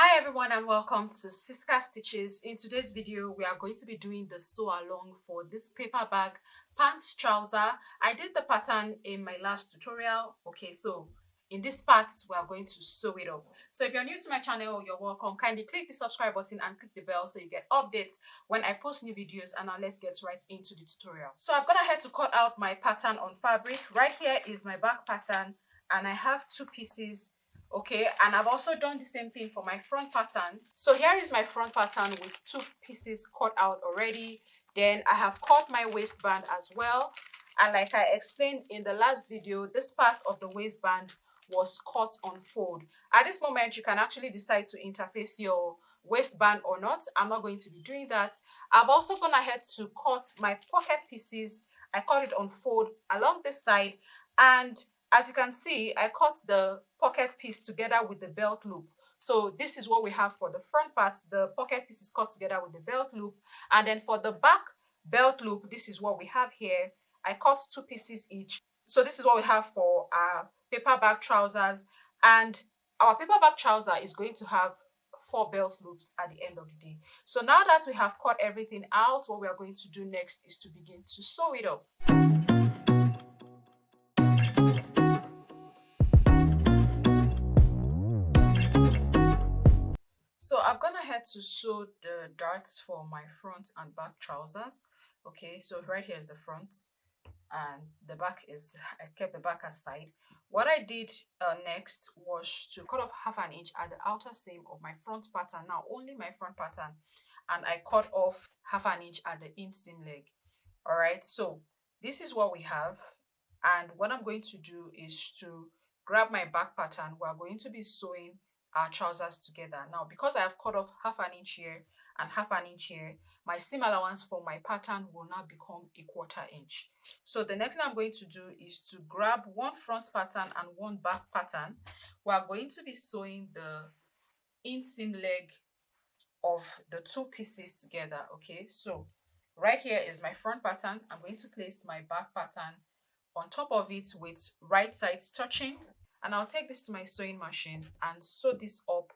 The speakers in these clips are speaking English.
Hi everyone and welcome to Cisca Stitches. In today's video, we are going to be doing the sew along for this paper bag pants trouser. I did the pattern in my last tutorial. Okay, so in this part, we are going to sew it up. So if you're new to my channel, you're welcome. Kindly click the subscribe button and click the bell so you get updates when I post new videos. And now let's get right into the tutorial. So I've gone ahead to cut out my pattern on fabric. Right here is my back pattern and I have two pieces. Okay, and I've also done the same thing for my front pattern. So here is my front pattern with two pieces cut out already. Then I have cut my waistband as well, and like I explained in the last video, this part of the waistband was cut on fold. At this moment, you can actually decide to interface your waistband or not. I'm not going to be doing that. I've also gone ahead to cut my pocket pieces. I cut it on fold along this side, and as you can see, I cut the pocket piece together with the belt loop. So this is what we have for the front part. The pocket piece is cut together with the belt loop. And then for the back belt loop, this is what we have here. I cut two pieces each. So this is what we have for our paper bag trousers. And our paper bag trouser is going to have 4 belt loops at the end of the day. So now that we have cut everything out, what we are going to do next is to begin to sew it up. So I've gone ahead to sew the darts for my front and back trousers. Okay, so right here is the front and the back is, I kept the back aside. What I did next was to cut off ½ inch at the outer seam of my front pattern. Now only my front pattern, and I cut off ½ inch at the inseam leg. All right, so this is what we have, and what I'm going to do is to grab my back pattern. We're going to be sewing our trousers together. Now because I have cut off ½ inch here and ½ inch here, my seam allowance for my pattern will now become ¼ inch. So the next thing I'm going to do is to grab one front pattern and one back pattern. We are going to be sewing the inseam leg of the two pieces together. Okay, so right here is my front pattern. I'm going to place my back pattern on top of it with right sides touching, and I'll take this to my sewing machine and sew this up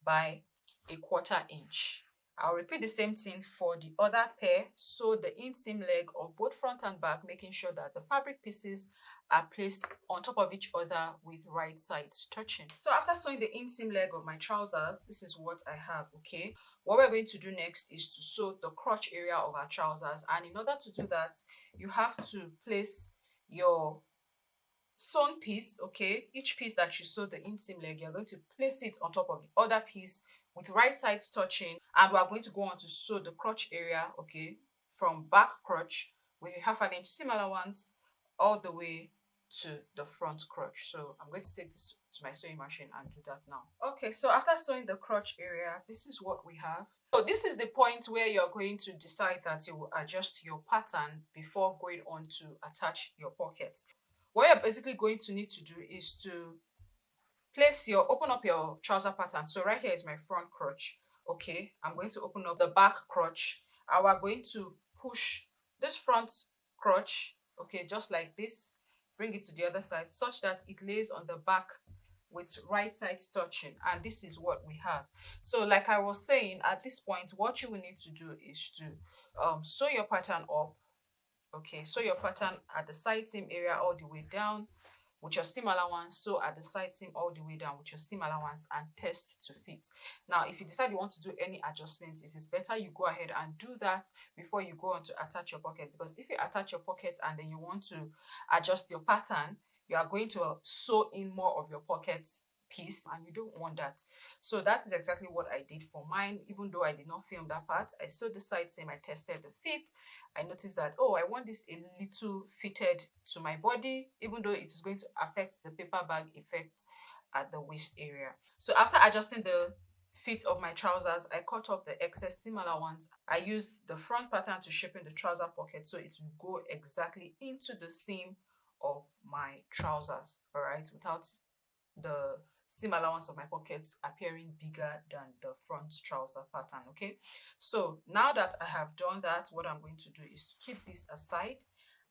by ¼ inch. I'll repeat the same thing for the other pair. Sew the inseam leg of both front and back, making sure that the fabric pieces are placed on top of each other with right sides touching. So after sewing the inseam leg of my trousers, this is what I have. Okay, what we're going to do next is to sew the crotch area of our trousers, and in order to do that, you have to place your sewn piece. Okay, each piece that you sew the inseam leg, you're going to place it on top of the other piece with right sides touching, and we are going to go on to sew the crotch area, okay, from back crotch with a ½ inch seam allowance all the way to the front crotch. So I'm going to take this to my sewing machine and do that now. Okay, so after sewing the crotch area, this is what we have. So this is the point where you're going to decide that you will adjust your pattern before going on to attach your pockets. What you're basically going to need to do is to open up your trouser pattern. So right here is my front crotch. Okay, I'm going to open up the back crotch, and we're going to push this front crotch, okay, just like this, bring it to the other side such that it lays on the back with right sides touching, and this is what we have. So like I was saying, at this point what you will need to do is to sew your pattern up. Okay, sew your pattern at the side seam area all the way down with your seam allowance. Sew at the side seam all the way down with your seam allowance and test to fit. Now if you decide you want to do any adjustments, it is better you go ahead and do that before you go on to attach your pocket, because if you attach your pocket and then you want to adjust your pattern, you are going to sew in more of your pocket piece, and you don't want that. So that is exactly what I did for mine. Even though I did not film that part, I sewed the side seam, I tested the fit. I noticed that, oh, I want this a little fitted to my body, even though it is going to affect the paper bag effect at the waist area. So after adjusting the fit of my trousers, I cut off the excess seam allowance. I used the front pattern to shape in the trouser pocket so it will go exactly into the seam of my trousers, all right, without the seam allowance of my pockets appearing bigger than the front trouser pattern. Okay, so now that I have done that, what I'm going to do is to keep this aside,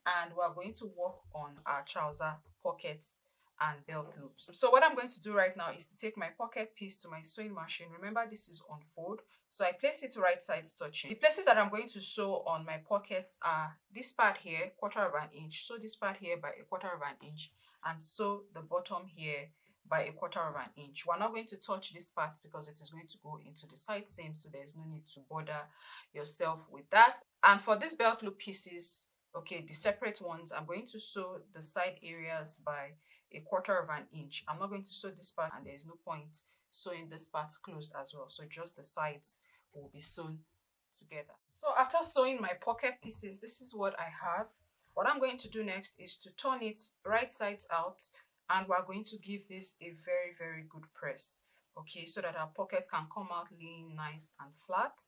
and we're going to work on our trouser pockets and belt loops. So what I'm going to do right now is to take my pocket piece to my sewing machine. Remember, this is on fold, so I place it right side touching. The places that I'm going to sew on my pockets are this part here, 1/4 inch, sew this part here by 1/4 inch, and sew the bottom here by 1/4 inch. We're not going to touch this part because it is going to go into the side seam, so there's no need to bother yourself with that. And for these belt loop pieces, okay, the separate ones, I'm going to sew the side areas by 1/4 inch. I'm not going to sew this part, and there's no point sewing this part closed as well, so just the sides will be sewn together. So after sewing my pocket pieces, this is what I have. What I'm going to do next is to turn it right sides out, and we're going to give this a very, very good press, okay, so that our pockets can come out lean, nice and flat,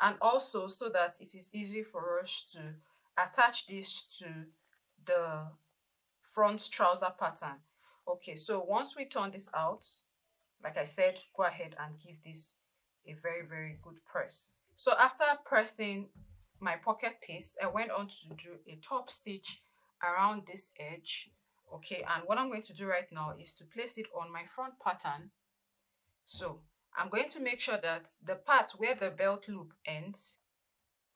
and also so that it is easy for us to attach this to the front trouser pattern. Okay, so once we turn this out, like I said, go ahead and give this a very, very good press. So after pressing my pocket piece, I went on to do a top stitch around this edge. Okay, and what I'm going to do right now is to place it on my front pattern. So I'm going to make sure that the part where the belt loop ends,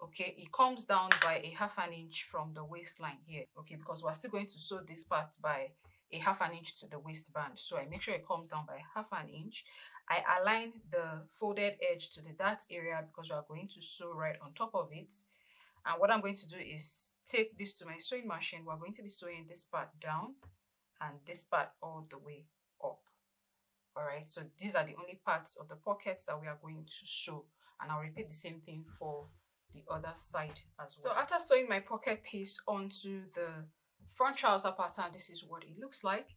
okay, it comes down by 1/2 inch from the waistline here, okay, because we're still going to sew this part by 1/2 inch to the waistband. So I make sure it comes down by 1/2 inch. I align the folded edge to the dart area because we are going to sew right on top of it. And what I'm going to do is take this to my sewing machine. We're going to be sewing this part down and this part all the way up. All right, so these are the only parts of the pockets that we are going to sew, and I'll repeat the same thing for the other side as well. So after sewing my pocket piece onto the front trouser pattern, this is what it looks like.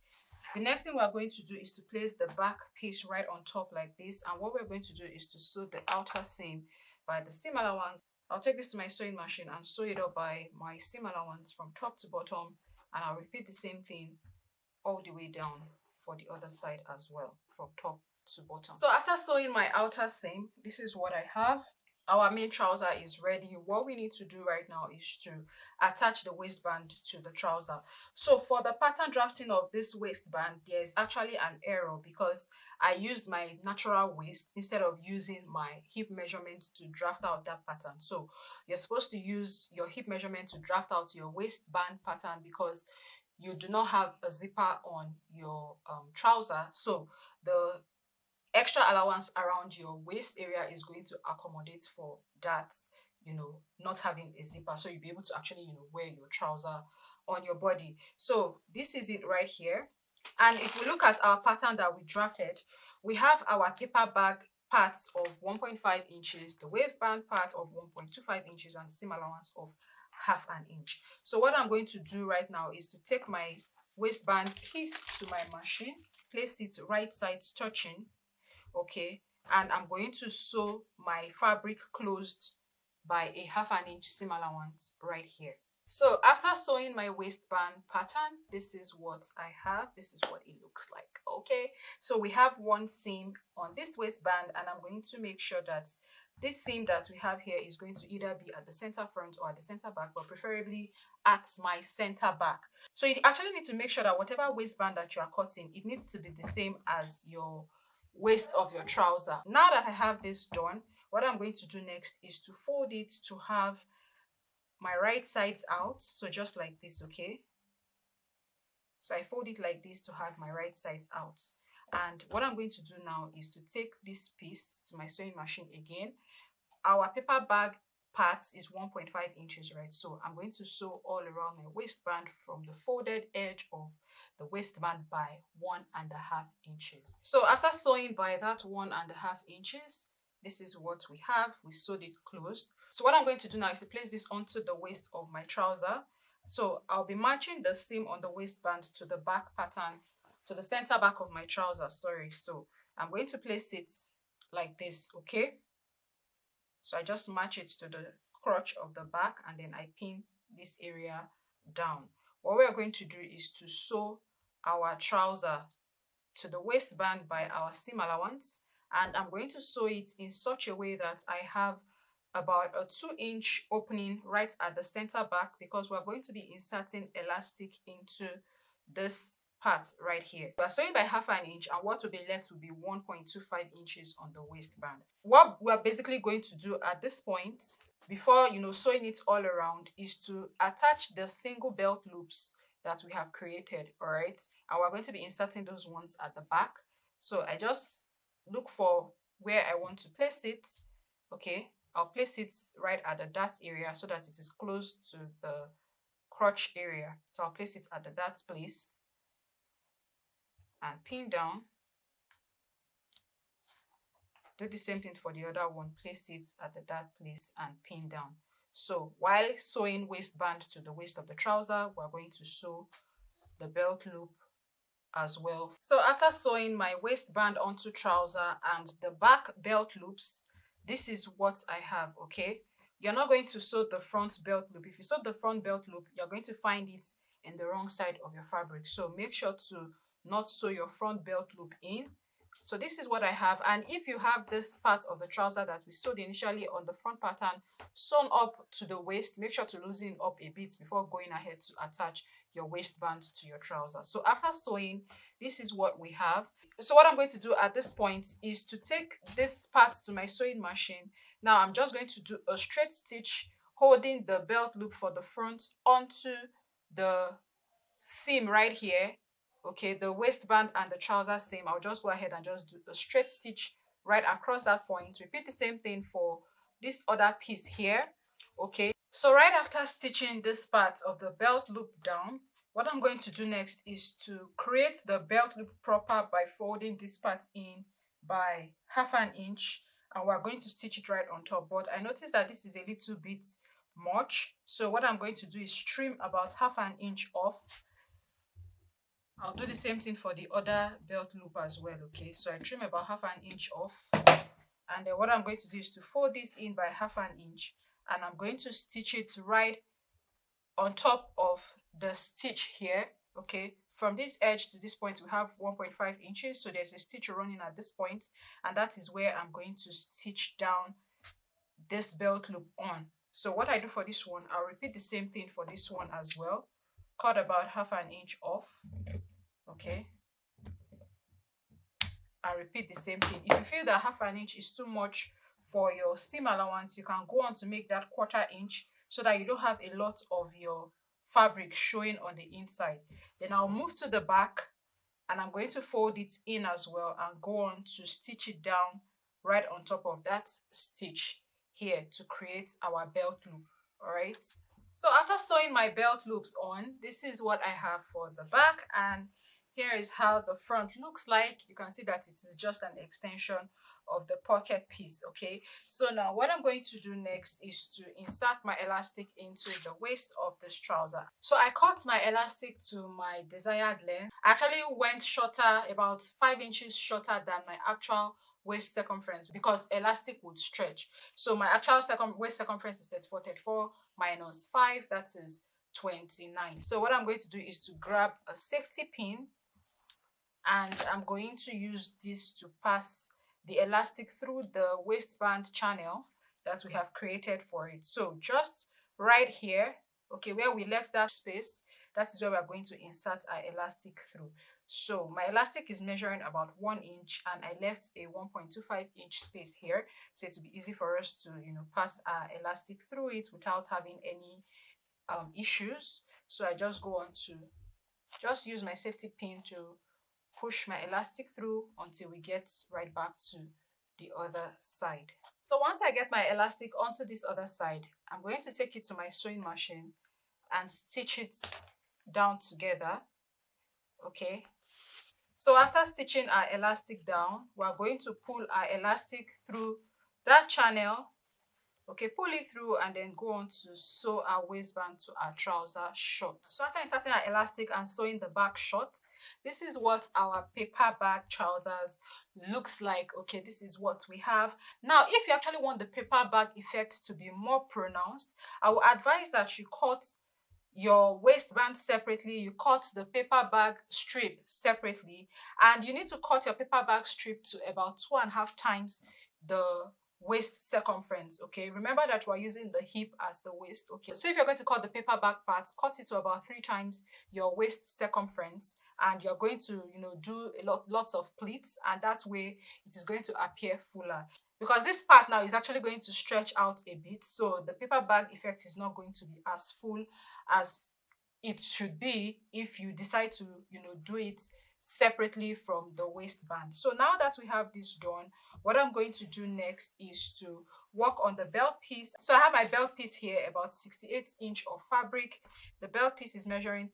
The next thing we're going to do is to place the back piece right on top like this, and what we're going to do is to sew the outer seam by the seam allowance. I'll take this to my sewing machine and sew it up by my seam allowance from top to bottom, and I'll repeat the same thing all the way down for the other side as well, from top to bottom. So after sewing my outer seam, this is what I have. Our main trouser is ready. What we need to do right now is to attach the waistband to the trouser. So for the pattern drafting of this waistband, there's actually an error because I used my natural waist instead of using my hip measurement to draft out that pattern. So you're supposed to use your hip measurement to draft out your waistband pattern because you do not have a zipper on your trouser. So the extra allowance around your waist area is going to accommodate for that, not having a zipper, so you'll be able to actually wear your trouser on your body. So this is it right here. And if we look at our pattern that we drafted, we have our paper bag parts of 1.5 inches, the waistband part of 1.25 inches, and seam allowance of 1/2 inch. So what I'm going to do right now is to take my waistband piece to my machine, place it right sides touching, okay, and I'm going to sew my fabric closed by 1/2 inch seam allowance right here. So after sewing my waistband pattern, this is what I have. This is what it looks like, okay? So we have one seam on this waistband, and I'm going to make sure that this seam that we have here is going to either be at the center front or at the center back, but preferably at my center back. So you actually need to make sure that whatever waistband that you are cutting, it needs to be the same as your waist of your trouser. Now that I have this done, what I'm going to do next is to fold it to have my right sides out, so just like this, okay? So I fold it like this to have my right sides out. And what I'm going to do now is to take this piece to my sewing machine again. Our paper bag part is 1.5 inches, right? So I'm going to sew all around my waistband from the folded edge of the waistband by 1.5 inches. So after sewing by that 1.5 inches, this is what we have. We sewed it closed. So what I'm going to do now is to place this onto the waist of my trouser. So I'll be matching the seam on the waistband to the back pattern, to the center back of my trouser, sorry. So I'm going to place it like this, okay? So I just match it to the crotch of the back, and then I pin this area down. What we're going to do is to sew our trouser to the waistband by our seam allowance, and I'm going to sew it in such a way that I have about a 2-inch opening right at the center back, because we're going to be inserting elastic into this part right here. We're sewing by 1/2 inch, and what will be left will be 1.25 inches on the waistband. What we're basically going to do at this point, before sewing it all around, is to attach the single belt loops that we have created. All right, and we're going to be inserting those ones at the back. So I just look for where I want to place it. Okay, I'll place it right at the dart area so that it is close to the crotch area. So I'll place it at the dart place and pin down. Do the same thing for the other one. Place it at the dart place and pin down. So while sewing waistband to the waist of the trouser, we're going to sew the belt loop as well. So after sewing my waistband onto trouser and the back belt loops, this is what I have. Okay, you're not going to sew the front belt loop. If you sew the front belt loop, you're going to find it in the wrong side of your fabric. So make sure to not sew your front belt loop in. So this is what I have. And if you have this part of the trouser that we sewed initially on the front pattern sewn up to the waist, make sure to loosen up a bit before going ahead to attach your waistband to your trouser. So after sewing, this is what we have. So what I'm going to do at this point is to take this part to my sewing machine. Now I'm just going to do a straight stitch holding the belt loop for the front onto the seam right here. Okay, the waistband and the trouser seam. I'll just go ahead and just do a straight stitch right across that point. Repeat the same thing for this other piece here. Okay, so right after stitching this part of the belt loop down, what I'm going to do next is to create the belt loop proper by folding this part in by 1/2 inch, and we're going to stitch it right on top. But I noticed that this is a little bit much, so what I'm going to do is trim about 1/2 inch off. I'll do the same thing for the other belt loop as well. Okay, so I trim about 1/2 inch off, and then what I'm going to do is to fold this in by 1/2 inch, and I'm going to stitch it right on top of the stitch here. Okay, from this edge to this point we have 1.5 inches, so there's a stitch running at this point, and that is where I'm going to stitch down this belt loop on. So what I do for this one, I'll repeat the same thing for this one as well. Cut about 1/2 inch off. Okay, I repeat the same thing. If you feel that 1/2 inch is too much for your seam allowance, you can go on to make that 1/4 inch so that you don't have a lot of your fabric showing on the inside. Then I'll move to the back, and I'm going to fold it in as well and go on to stitch it down right on top of that stitch here to create our belt loop. All right, so after sewing my belt loops on, this is what I have for the back, and here is how the front looks like. You can see that it is just an extension of the pocket piece. Okay, so now what I'm going to do next is to insert my elastic into the waist of this trouser. So I cut my elastic to my desired length. I actually went shorter, about 5 inches shorter than my actual waist circumference, because elastic would stretch. So my actual waist circumference is 34 minus 5, that is 29. So what I'm going to do is to grab a safety pin, and I'm going to use this to pass the elastic through the waistband channel that we have created for it. So just right here, okay, where we left that space, that is where we're going to insert our elastic through. So my elastic is measuring about 1 inch, and I left a 1.25 inch space here, so it will be easy for us to pass our elastic through it without having any issues. So I just go on to just use my safety pin to push my elastic through until we get right back to the other side. So once I get my elastic onto this other side, I'm going to take it to my sewing machine and stitch it down together. Okay, so after stitching our elastic down, we're going to pull our elastic through that channel. Okay, pull it through and then go on to sew our waistband to our trouser short. So after inserting our elastic and sewing the back short, this is what our paper bag trousers looks like. Okay, this is what we have. Now, if you actually want the paper bag effect to be more pronounced, I will advise that you cut your waistband separately, you cut the paper bag strip separately, and you need to cut your paper bag strip to about 2.5 times the waist circumference. Okay, remember that we're using the hip as the waist. Okay, so if you're going to cut the paper bag part, cut it to about 3 times your waist circumference, and you're going to, you know, do lots of pleats, and that way it is going to appear fuller, because this part now is actually going to stretch out a bit, so the paper bag effect is not going to be as full as it should be if you decide to, you know, do it separately from the waistband. So now that we have this done, what I'm going to do next is to work on the belt piece. So I have my belt piece here, about 68 inch of fabric. The belt piece is measuring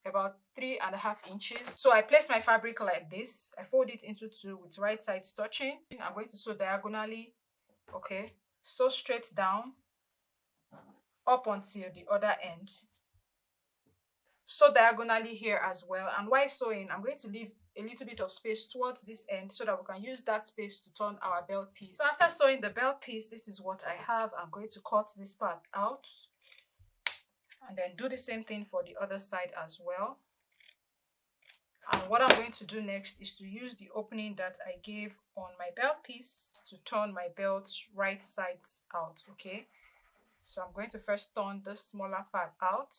about 3.5 inches. So I place my fabric like this. I fold it into 2 with right sides touching. I'm going to sew diagonally. Okay, sew straight down up until the other end. Sew diagonally here as well, and while sewing I'm going to leave a little bit of space towards this end so that we can use that space to turn our belt piece. So after sewing the belt piece, this is what I have. I'm going to cut this part out and then do the same thing for the other side as well. And what I'm going to do next is to use the opening that I gave on my belt piece to turn my belt right sides out. Okay, so I'm going to first turn the smaller part out,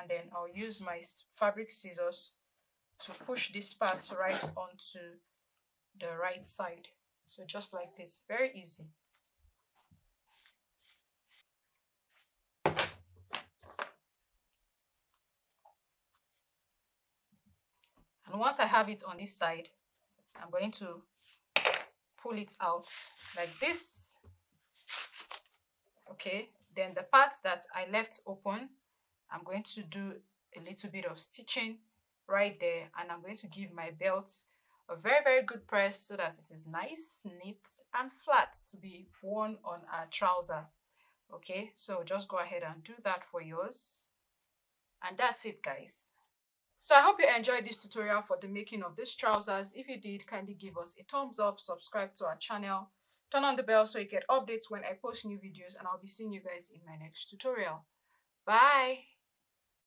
and then I'll use my fabric scissors to push this part right onto the right side. So just like this, very easy. And once I have it on this side, I'm going to pull it out like this. Okay, then the part that I left open, I'm going to do a little bit of stitching right there, and I'm going to give my belt a very good press so that it is nice, neat and flat to be worn on our trouser. Okay, so just go ahead and do that for yours, and that's it, guys. So I hope you enjoyed this tutorial for the making of these trousers. If you did, kindly give us a thumbs up, subscribe to our channel, turn on the bell so you get updates when I post new videos, and I'll be seeing you guys in my next tutorial. Bye.